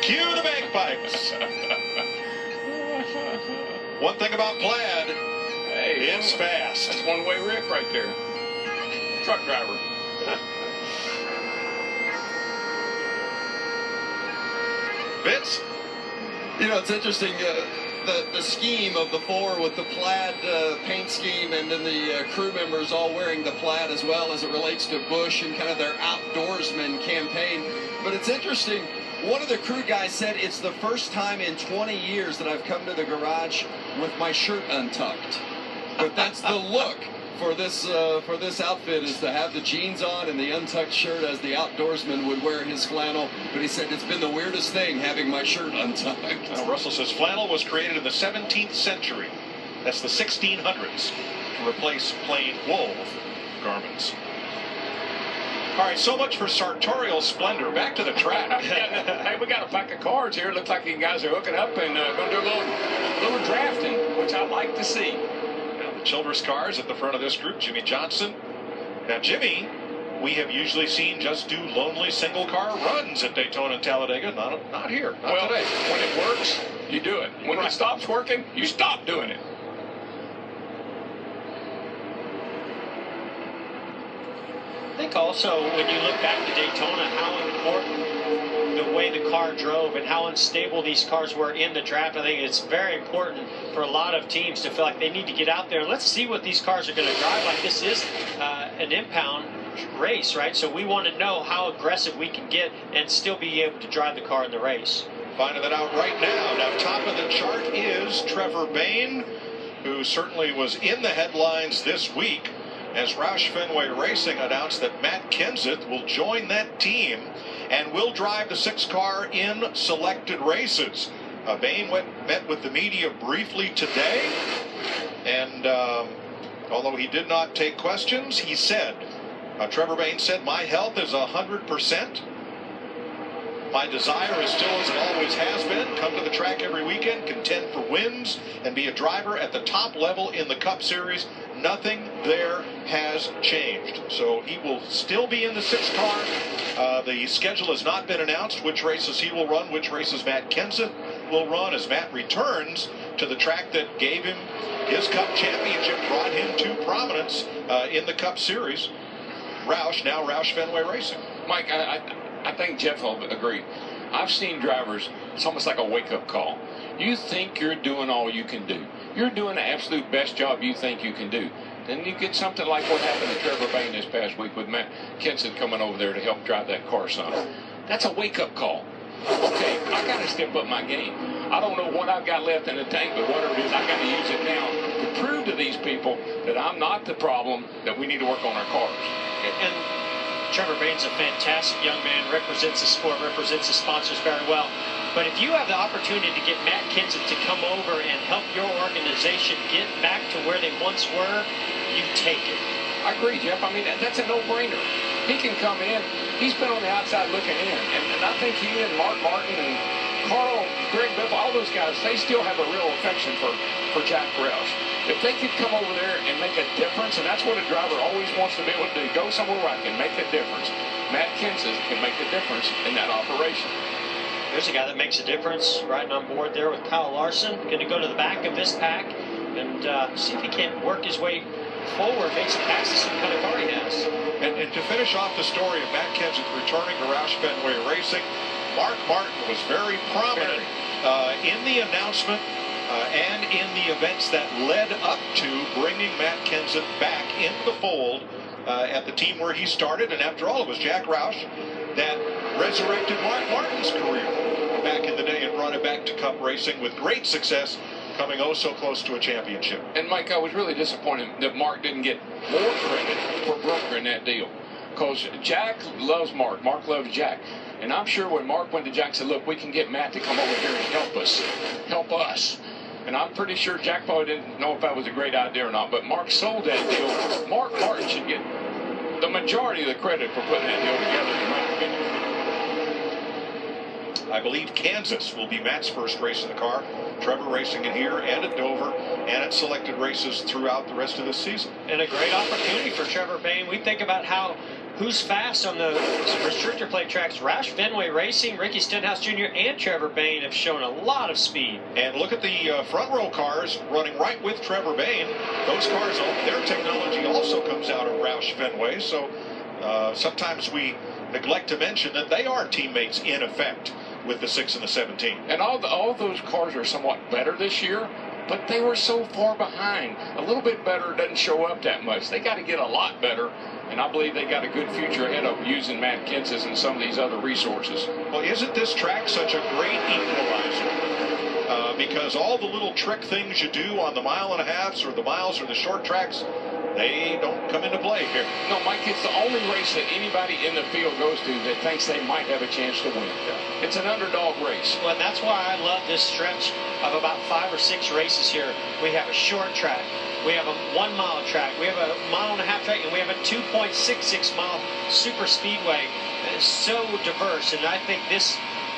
Cue the bagpipes. One thing about Plaid, it's fast. That's one-way Rick right there. Truck driver. Vince? You know, it's interesting, the scheme of the four with the plaid paint scheme, and then the crew members all wearing the plaid as well as it relates to Busch and kind of their outdoorsman campaign. But it's interesting, one of the crew guys said it's the first time in 20 years that I've come to the garage with my shirt untucked. But that's the look for this outfit, is to have the jeans on and the untucked shirt as the outdoorsman would wear his flannel. But he said it's been the weirdest thing having my shirt untucked. Russell says flannel was created in the 17th century. That's the 1600s to replace plain wool garments. All right, so much for sartorial splendor. Back to the track. Hey, we got a pack of cards here. Looks like you guys are hooking up and going to do a little drafting, which I like to see. Now the Childress cars at the front of this group. Jimmy Johnson. Now Jimmy, we have usually seen just do lonely single car runs at Daytona and Talladega. Not here. Not today. When it works, you do it. When it stops working, you stop doing it. I think also when you look back to Daytona, how important the way the car drove and how unstable these cars were in the draft. I think it's very important for a lot of teams to feel like they need to get out there and let's see what these cars are going to drive like. This is an impound race, right? So we want to know how aggressive we can get and still be able to drive the car in the race. Finding that out right now. Now top of the chart is Trevor Bayne, who certainly was in the headlines this week as Roush Fenway Racing announced that Matt Kenseth will join that team and will drive the 6-car in selected races. Bayne met with the media briefly today, and although he did not take questions, he said, Trevor Bayne said, "My health is 100%. My desire is still as it always has been, come to the track every weekend, contend for wins, and be a driver at the top level in the Cup Series. Nothing there has changed." So he will still be in the 6-car. The schedule has not been announced, which races he will run, which races Matt Kenseth will run, as Matt returns to the track that gave him his Cup championship, brought him to prominence in the Cup Series. Roush, now Roush Fenway Racing. Mike, I think Jeff will agree. I've seen drivers, it's almost like a wake-up call. You think you're doing all you can do. You're doing the absolute best job you think you can do. Then you get something like what happened to Trevor Bayne this past week with Matt Kenseth coming over there to help drive that car some. That's a wake-up call. Okay, I got to step up my game. I don't know what I've got left in the tank, but whatever it is, I got to use it now to prove to these people that I'm not the problem, that we need to work on our cars. And Trevor Bayne's a fantastic young man, represents the sport, represents the sponsors very well. But if you have the opportunity to get Matt Kenseth to come over and help your organization get back to where they once were, you take it. I agree, Jeff. I mean, that's a no-brainer. He can come in. He's been on the outside looking in. And I think he and Mark Martin and Carl, Greg Biff, all those guys, they still have a real affection for Jack Roush. If they could come over there and make a difference, and that's what a driver always wants to be able to do, go somewhere where I can make a difference. Matt Kenseth can make a difference in that operation. There's a guy that makes a difference riding on board there with Kyle Larson. Going to go to the back of this pack and see if he can't work his way forward, make some passes, some kind of car he has. And to finish off the story of Matt Kenseth returning to Roush Fenway Racing, Mark Martin was very prominent in the announcement and in the events that led up to bringing Matt Kenseth back into the fold at the team where he started. And after all, it was Jack Roush that resurrected Mark Martin's career back in the day and brought it back to Cup racing with great success, coming oh so close to a championship. And Mike, I was really disappointed that Mark didn't get more credit for brokering that deal, because Jack loves Mark. Mark loves Jack. And I'm sure when Mark went to Jack and said, look, we can get Matt to come over here and help us. And I'm pretty sure Jack probably didn't know if that was a great idea or not, but Mark sold that deal. Mark Martin should get the majority of the credit for putting that deal together, in my opinion. I believe Kansas will be Matt's first race in the car. Trevor racing it here and at Dover and at selected races throughout the rest of the season. And a great opportunity for Trevor Bayne. We think about how who's fast on the restrictor plate tracks. Roush Fenway Racing, Ricky Stenhouse Jr., and Trevor Bayne have shown a lot of speed. And look at the front row cars running right with Trevor Bayne. Those cars, their technology also comes out of Roush Fenway. So sometimes we neglect to mention that they are teammates in effect with the 6 and the 17. And all those cars are somewhat better this year, but they were so far behind. A little bit better doesn't show up that much. They got to get a lot better, and I believe they got a good future ahead of using Matt Kenseth and some of these other resources. Well, isn't this track such a great equalizer? Because all the little trick things you do on the 1.5 miles or the miles or the short tracks, they don't come into play here. No, Mike, it's the only race that anybody in the field goes to that thinks they might have a chance to win. Yeah. It's an underdog race. Well, and that's why I love this stretch of about 5 or 6 races here. We have a short track, we have a 1 mile track, we have a 1.5 mile track, and we have a 2.66 mile super speedway. It's so diverse, and I think this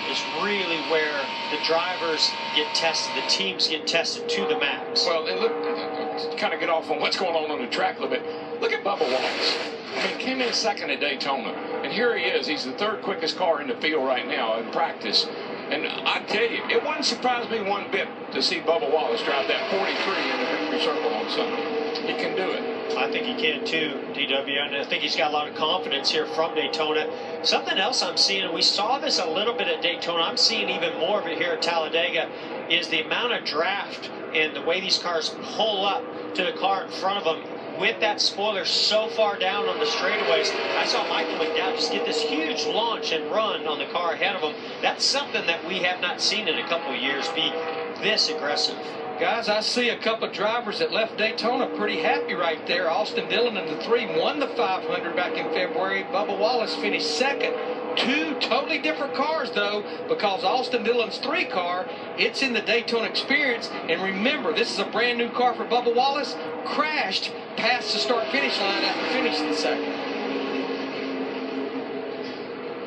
is really where the drivers get tested, the teams get tested to the max. Well, and look, kind of get off on what's going on the track a little bit. Look at Bubba Wallace. I mean, came in second at Daytona, and here he is. He's the 3rd quickest car in the field right now in practice. And I tell you, it wouldn't surprise me one bit to see Bubba Wallace drive that 43 in the victory circle on Sunday. He can do it. I think he can too, DW, and I think he's got a lot of confidence here from Daytona. Something else I'm seeing, and we saw this a little bit at Daytona, I'm seeing even more of it here at Talladega, is the amount of draft and the way these cars pull up to the car in front of them with that spoiler so far down on the straightaways. I saw Michael McDowell just get this huge launch and run on the car ahead of him. That's something that we have not seen in a couple of years, be this aggressive. Guys, I see a couple of drivers that left Daytona pretty happy right there. Austin Dillon in the 3 won the 500 back in February. Bubba Wallace finished second. 2 totally different cars, though, because Austin Dillon's 3 car, it's in the Daytona Experience. And remember, this is a brand new car for Bubba Wallace. Crashed past the start-finish line after finishing second.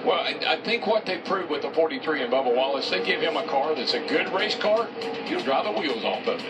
Well, I think what they proved with the 43 and Bubba Wallace, they give him a car that's a good race car. He'll drive the wheels off of it.